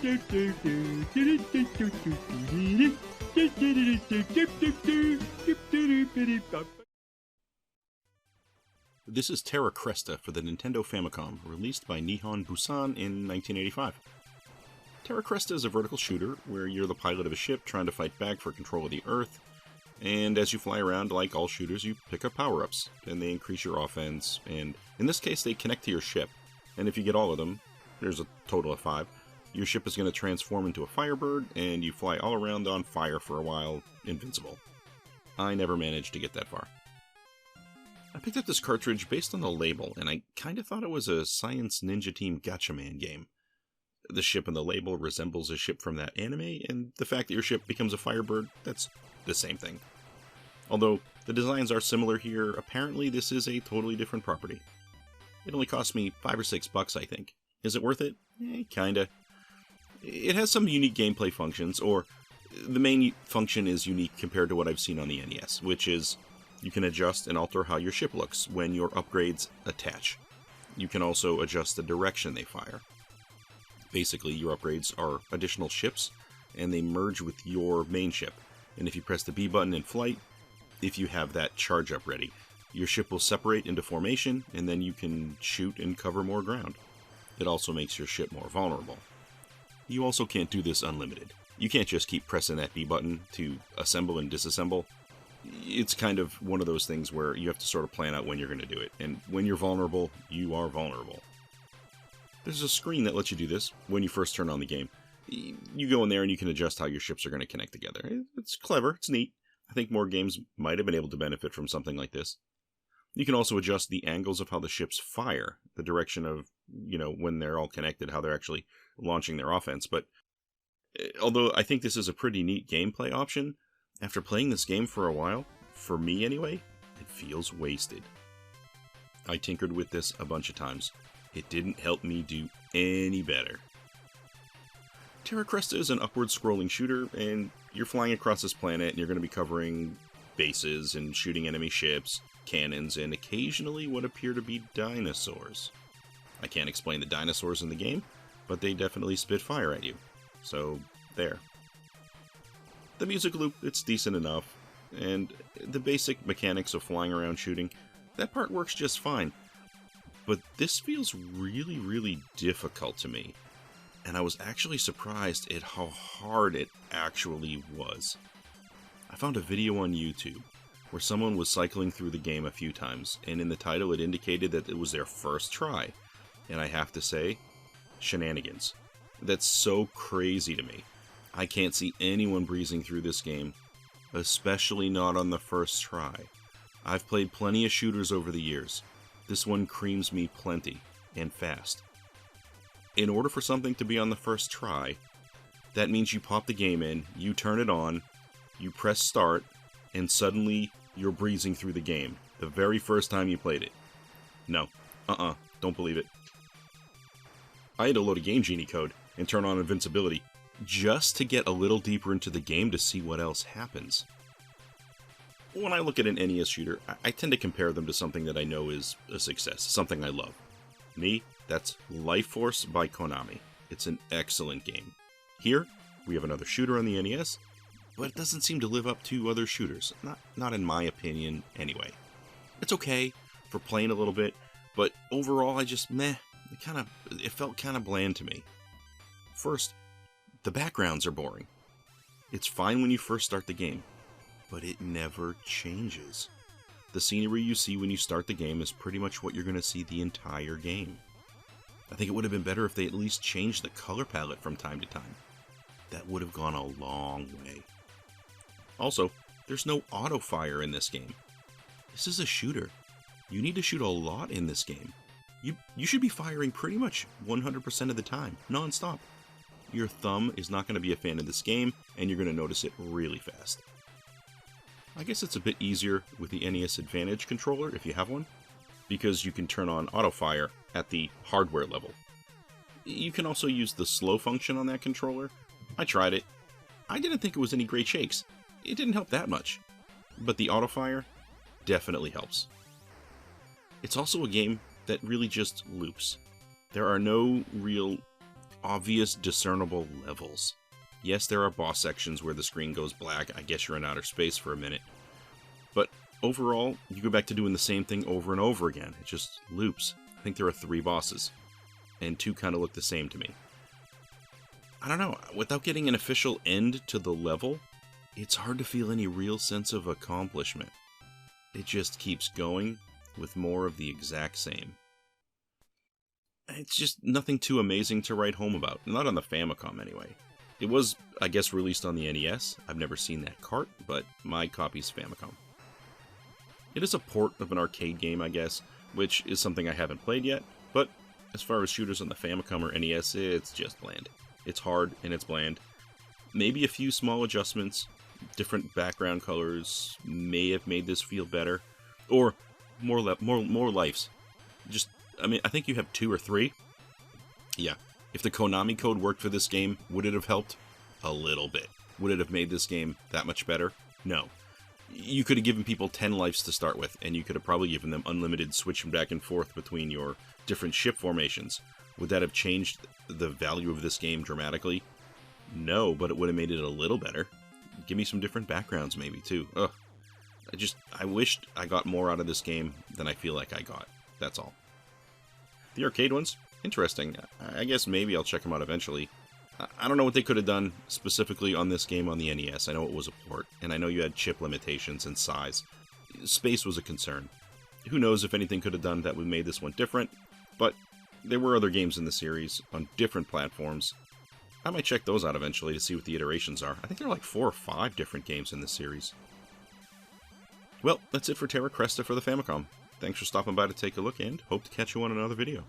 This is Terra Kresta for the Nintendo Famicom, released by Nihon Busan in 1985. Terra Kresta is a vertical shooter where you're the pilot of a ship trying to fight back for control of the Earth, and as you fly around, like all shooters, you pick up power-ups, and they increase your offense, and in this case they connect to your ship, and if you get all of them, there's a total of 5, your ship is going to transform into a Firebird, and you fly all around on fire for a while, invincible. I never managed to get that far. I picked up this cartridge based on the label, and I kinda thought it was a Science Ninja Team Gatchaman game. The ship in the label resembles a ship from that anime, and the fact that your ship becomes a Firebird, that's the same thing. Although the designs are similar here, apparently this is a totally different property. It only cost me $5 or $6, I think. Is it worth it? Kinda. It has some unique gameplay functions, or the main function is unique compared to what I've seen on the NES, which is you can adjust and alter how your ship looks when your upgrades attach. You can also adjust the direction they fire. Basically, your upgrades are additional ships, and they merge with your main ship. And if you press the B button in flight, if you have that charge up ready, your ship will separate into formation, and then you can shoot and cover more ground. It also makes your ship more vulnerable. You also can't do this unlimited. You can't just keep pressing that B button to assemble and disassemble. It's kind of one of those things where you have to sort of plan out when you're going to do it, and when you're vulnerable, you are vulnerable. There's a screen that lets you do this when you first turn on the game. You go in there and you can adjust how your ships are going to connect together. It's clever, it's neat. I think more games might have been able to benefit from something like this. You can also adjust the angles of how the ships fire, the direction of, when they're all connected, how they're actually launching their offense. But although I think this is a pretty neat gameplay option, after playing this game for a while, for me anyway, it feels wasted. I tinkered with this a bunch of times. It didn't help me do any better. Terra Kresta is an upward-scrolling shooter, and you're flying across this planet, and you're going to be covering bases and shooting enemy ships, cannons, and occasionally what appear to be dinosaurs. I can't explain the dinosaurs in the game, but they definitely spit fire at you. So, there. The music loop, it's decent enough, and the basic mechanics of flying around shooting, that part works just fine. But this feels really, really difficult to me, and I was actually surprised at how hard it actually was. I found a video on YouTube where someone was cycling through the game a few times, and in the title it indicated that it was their first try, and I have to say, shenanigans. That's so crazy to me. I can't see anyone breezing through this game, especially not on the first try. I've played plenty of shooters over the years. This one creams me plenty, and fast. In order for something to be on the first try, that means you pop the game in, you turn it on, you press start, and suddenly you're breezing through the game, the very first time you played it. No, don't believe it. I had to load a Game Genie code and turn on invincibility, just to get a little deeper into the game to see what else happens. When I look at an NES shooter, I tend to compare them to something that I know is a success, something I love. Me, that's Life Force by Konami. It's an excellent game. Here, we have another shooter on the NES, but it doesn't seem to live up to other shooters. Not in my opinion, anyway. It's okay for playing a little bit, but overall I just, it felt kind of bland to me. First, the backgrounds are boring. It's fine when you first start the game, but it never changes. The scenery you see when you start the game is pretty much what you're going to see the entire game. I think it would have been better if they at least changed the color palette from time to time. That would have gone a long way. Also, there's no auto fire in this game. This is a shooter. You need to shoot a lot in this game. You should be firing pretty much 100% of the time, non-stop. Your thumb is not going to be a fan of this game, and you're going to notice it really fast. I guess it's a bit easier with the NES Advantage controller, if you have one, because you can turn on auto-fire at the hardware level. You can also use the slow function on that controller. I tried it. I didn't think it was any great shakes. It didn't help that much. But the auto-fire definitely helps. It's also a game that really just loops. There are no real obvious, discernible levels. Yes, there are boss sections where the screen goes black. I guess you're in outer space for a minute. But overall, you go back to doing the same thing over and over again. It just loops. I think there are 3 bosses, and 2 kind of look the same to me. I don't know, without getting an official end to the level, it's hard to feel any real sense of accomplishment. It just keeps going with more of the exact same. It's just nothing too amazing to write home about, not on the Famicom anyway. It was, I guess, released on the NES. I've never seen that cart, but my copy's Famicom. It is a port of an arcade game, I guess, which is something I haven't played yet, but as far as shooters on the Famicom or NES, it's just bland. It's hard and it's bland. Maybe a few small adjustments, different background colors may have made this feel better, or more lives. I think you have 2 or 3. Yeah, if the Konami code worked for this game, would it have helped? A little bit. Would it have made this game that much better? No. You could have given people 10 lives to start with, and you could have probably given them unlimited switching back and forth between your different ship formations. Would that have changed the value of this game dramatically? No, but it would have made it a little better. Give me some different backgrounds maybe, too. Ugh. I wished I got more out of this game than I feel like I got. That's all. The arcade ones? Interesting. I guess maybe I'll check them out eventually. I don't know what they could have done specifically on this game on the NES. I know it was a port, and I know you had chip limitations and size. Space was a concern. Who knows if anything could have done that would made this one different, but there were other games in the series on different platforms. I might check those out eventually to see what the iterations are. I think there are like 4 or 5 different games in this series. Well, that's it for Terra Kresta for the Famicom. Thanks for stopping by to take a look, and hope to catch you on another video.